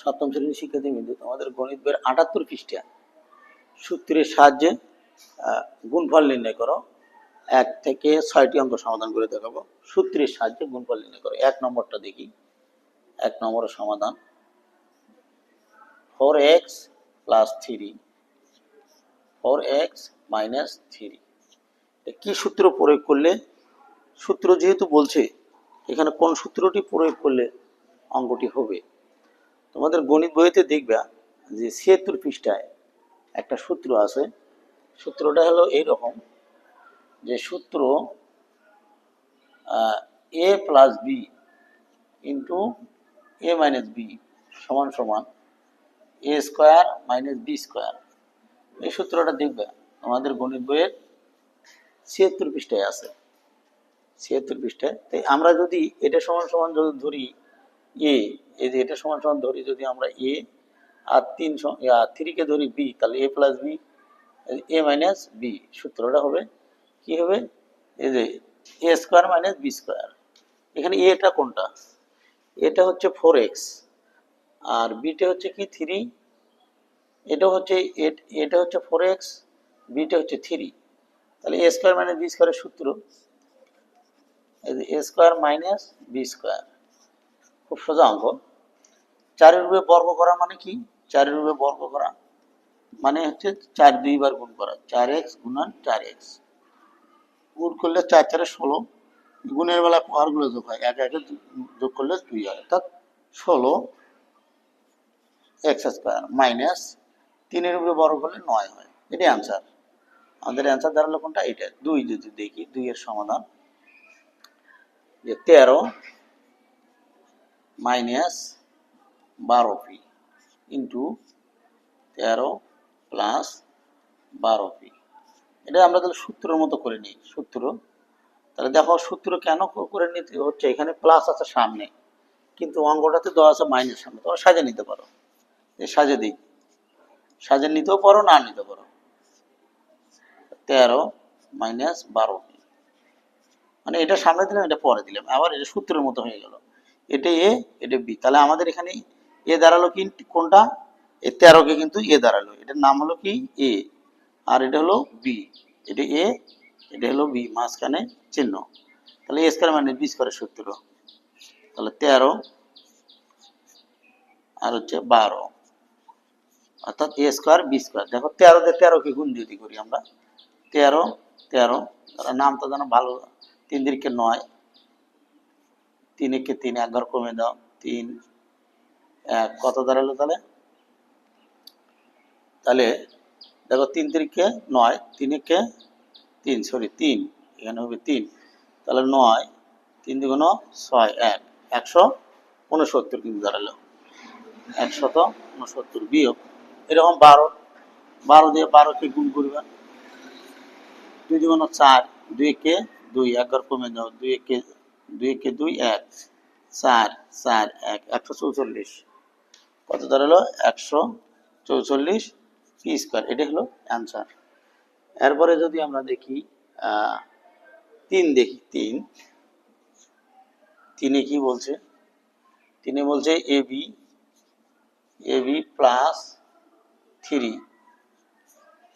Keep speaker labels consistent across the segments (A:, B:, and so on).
A: সপ্তম শ্রেণীর শিক্ষার্থীবৃন্দ, আমাদের গণিত বইয়ের ৭৮ পৃষ্ঠা সূত্রের সাহায্যে গুণফল নির্ণয় করো। ১ থেকে ৬টি অঙ্ক সমাধান করে দেখাবো। সূত্রের সাহায্যে গুণফল নির্ণয় করো। ১ নম্বরটা দেখি। ১ নম্বরের সমাধান 4x + 3 4x - 3 কি সূত্র প্রয়োগ করলে, সূত্র যেহেতু বলছে এখানে কোন সূত্রটি প্রয়োগ করলে অঙ্কটি হবে। তোমাদের গণিত বইতে দেখবা যে ৭৬ পৃষ্ঠায় একটা সূত্র আছে। সূত্রটা হলো এইরকম, যে সূত্র a + b * a - b = a² - b²। এই সূত্রটা দেখবে আমাদের গণিত বইয়ের ৭৬ পৃষ্ঠায় আছে। ৭৬ পৃষ্ঠায়। তাই আমরা যদি এটা সমান যদি ধরি a, এই যে এটা সমান ধরি যদি আমরা a আর 3 কে ধরি b, তাহলে a + b a - b সূত্রটা হবে কি হবে, এই যে a² - b²। এখানে এটা কোনটা? এটা হচ্ছে 4x আর বিটা হচ্ছে কি 3। এটা হচ্ছে 4x, বিটা হচ্ছে 3। তাহলে a² - b² এর সূত্র এই যে a² - b²। খুব সোজা অঙ্ক। 4 এর উপরে বর্গ করা মানে কি? 4 এর উপরে বর্গ করা মানে হচ্ছে 4 দুইবার গুণ করা। 4x × 4x গুণ করলে 4 × 4 = 16। গুণের বেলা পাওয়ারগুলো যোগ হয়, 1 1 যোগ করলে 2 হয়, অর্থাৎ 16 x² - 3 এর উপরে বর্গ করলে 9 হয়। এটাই অ্যান্সার। আমাদের অ্যান্সার দাঁড়ালো কোনটা? এটা। 2 যদি দেখি, 2 এর সমাধান যে 13 - 12p * 13 + 12p। এটা আমরা তাহলে সূত্রের মতো করে নিই। সূত্র তাহলে দেখো, সূত্র কেন করে নিতে হচ্ছে, এখানে প্লাস আছে সামনে কিন্তু অঙ্কটাতে দেওয়া আছে মাইনাস সামনে। তোমরা সাজিয়ে নিতে পারো, সাজিয়ে দিই, সাজিয়ে নিতেও পারো, না নিতে পারো। 13 - 12p মানে এটা সামনে দিলাম, এটা পরে দিলাম, আবার এটা সূত্রের মতো হয়ে গেল। এটা a, এটা b। তাহলে আমাদের এখানে a দাঁড়ালো কি কোনটা? এই 13 কে কিন্তু a দাঁড়ালো, এটার নাম হলো কি a, আর এটা হলো b। এটা a, এটা হলো b, মাঝখানে চিহ্ন। তাহলে a² - b² সূত্র। তাহলে 13 আর হচ্ছে 12 অর্থাৎ a² b²। দেখো 13 দিয়ে 13 কে গুণ যদি করি আমরা, 13 13, তাহলে নামটা যেন ভালো, 3 × 3 = 9, 3 × 3 1 ঘর কমে দাও, 3 1 কত দাঁড়ালো তাহলে? তাহলে দেখো 3 × 3 = 9, 3 × 3 সরি 3, এখানে হবে 3। তাহলে 9 3 × 2 = 6 1 169 কিন্তু দাঁড়ালো, 169 বিয়োগ এরকম 12 দিয়ে 12 কে গুণ করবে, 2 × 4, 2 কে 2 1 ঘর কমে দাও, 2 কে 2 1 4 4 1 144 কত দাঁড়ালো? 144 p²। এটা হলো অ্যান্সার। এরপরে যদি আমরা দেখি 3 দেখি, 3 কি বলছে? 3 বলছে ab + 3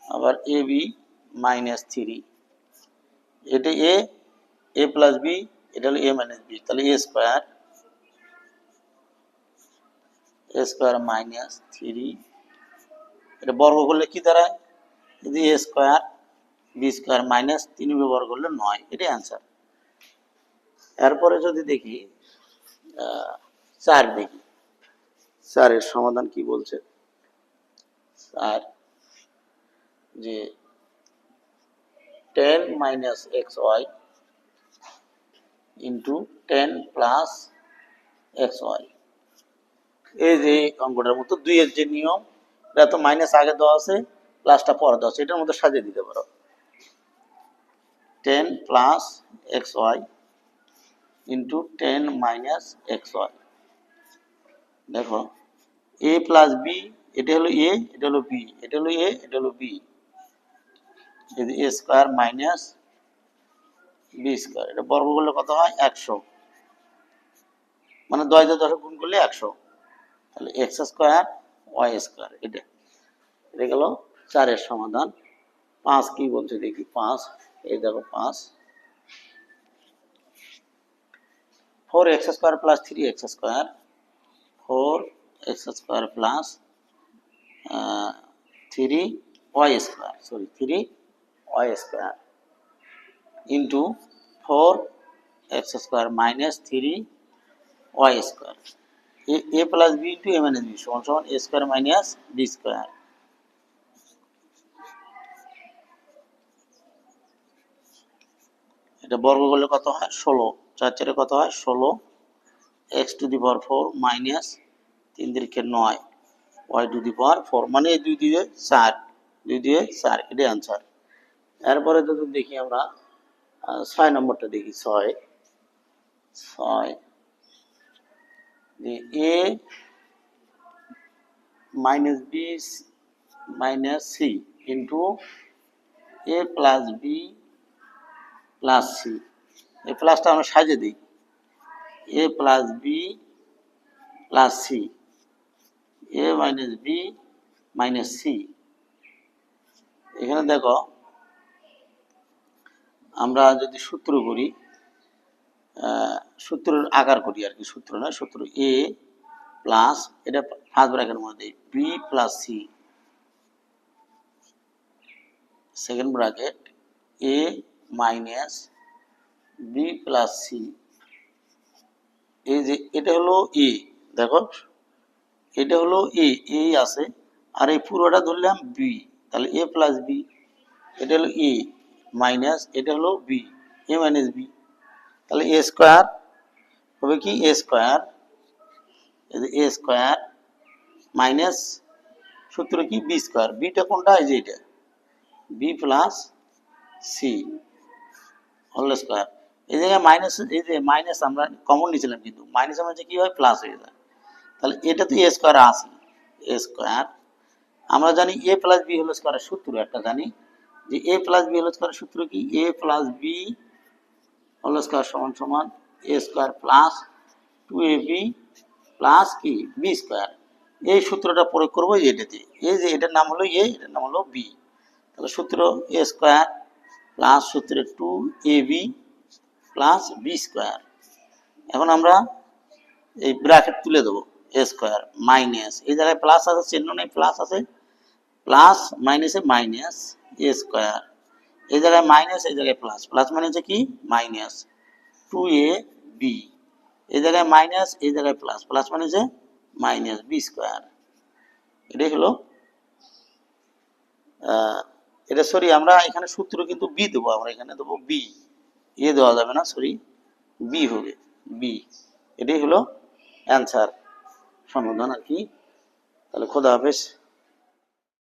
A: আবার ab - 3। এটা a + b, এটা হলো a - b, তাহলে a² - 3। এটা বর্গ করলে কি দাঁড়ায়? যদি a² b² - 3 উপরে বর্গ করলে 9। এটাই অ্যান্সার। এরপরে যদি দেখি 4 দেখি, 4 এর সমাধান কি বলছে? 4 যে 10 - xy * 10 + xy। এই যে অঙ্কটার মতো 2 এর যে নিয়ম, এটা তো মাইনাস আগে দেওয়া আছে, প্লাসটা পরে দেওয়া আছে, এটার মধ্যে সাজিয়ে দিতে পারো। 10 + xy * 10 - xy। দেখো a + b, এটা হলো a, এটা হলো b, এটা হলো a, এটা হলো b, যদি a² - b², এটা বর্গ করলে কত হয়? 100, মানে 10 দিয়ে 10 গুণ করলে 100। তাহলে এক্স স্কোয়ার ওয়াই স্কোয়ার, এটা এটা গেল 4-এর সমাধান। 5 কি বলছে দেখি, 5 এই দেখো 5, 4x square plus 3x square, 4x square plus 3y square, sorry 3y square into 4x square minus 3y square, a plus B into a minus B সমান সমান a square minus B square. এটা বর্গ করলে কত হয় 16, 4 কত হয় 16, x to the power 4 minus 3 3 9 y to the power 4, মানে 2 দিয়ে 4, 2 দিয়ে 4, এটাই আনসার। এরপরে যদি দেখি আমরা 6 নম্বরটা দেখি, 6 a minus B minus C into a plus B plus C, এই প্লাসটা আমরা সাজিয়ে দিই, a plus B plus C, a minus B minus C. এখানে দেখো আমরা যদি সূত্র করি, সূত্রের আকার করি আর কি, সূত্র না, সূত্র a প্লাস, এটা ফার্স্ট ব্র্যাকেটের মধ্যে B plus C, second bracket a minus B plus C, এই যে এটা হলো এ, দেখো এটা হলো এ, এই আছে, আর এই পুরোটা ধরলাম বি, তাহলে এ প্লাস বি, এটা হলো এ মাইনাস, এটা হলো বি, এ মাইনাস বি, তাহলে এ স্কোয়ার হবে কি, A square, A square minus সূত্র কি বি স্কোয়ার, বিটা কোনটা, এই যে এটা B plus C whole square. এই জায়গায় মাইনাস, এই যে মাইনাস আমরা কমন নিয়েছিলাম, কিন্তু মাইনাস আমরা কি হয় প্লাস হয়ে যায়, তাহলে এটা তো এ স্কোয়ার আছে, এ স্কোয়ার, আমরা জানি এ প্লাস বি হোল স্কোয়ারের সূত্র একটা জানি, যে এ প্লাস বি হোল স্কোয়ারের সূত্র কি, এ প্লাস বি হোল স্কোয়ার সমান সমান এ স্কোয়ার প্লাস 2ab প্লাস কি বি স্কোয়ার। এই সূত্রটা প্রয়োগ করবো এটাতে, এই যে এটার নাম হলো এ, এটার নাম হলো বি, তাহলে সূত্র এ স্কোয়ার প্লাস সূত্রে 2ab প্লাস বি স্কোয়ার। এখন আমরা এই ব্র্যাকেট তুলে দেবো, এ স্কোয়ার মাইনাস, এই জায়গায় প্লাস আছে, চিহ্ন নেই, প্লাস আছে, প্লাস মাইনাসে মাইনাস এ স্কোয়ার, এই জায়গায় মাইনাস, এই জায়গায় প্লাস, প্লাস মানে হচ্ছে কি মাইনাস 2ab, এই জায়গায় মাইনাস, এই জায়গায় প্লাস, প্লাস মানে হচ্ছে মাইনাস বি স্কোয়ার। এটাই হলো এটা, সরি আমরা এখানে সূত্র কিন্তু বি দেবো, আমরা এখানে দেবো বি, এ দেওয়া যাবে না, সরি বি হবে, বি, এটাই হলো অ্যান্সার, সমাধান আর কি। তাহলে খোদা হাফেজ।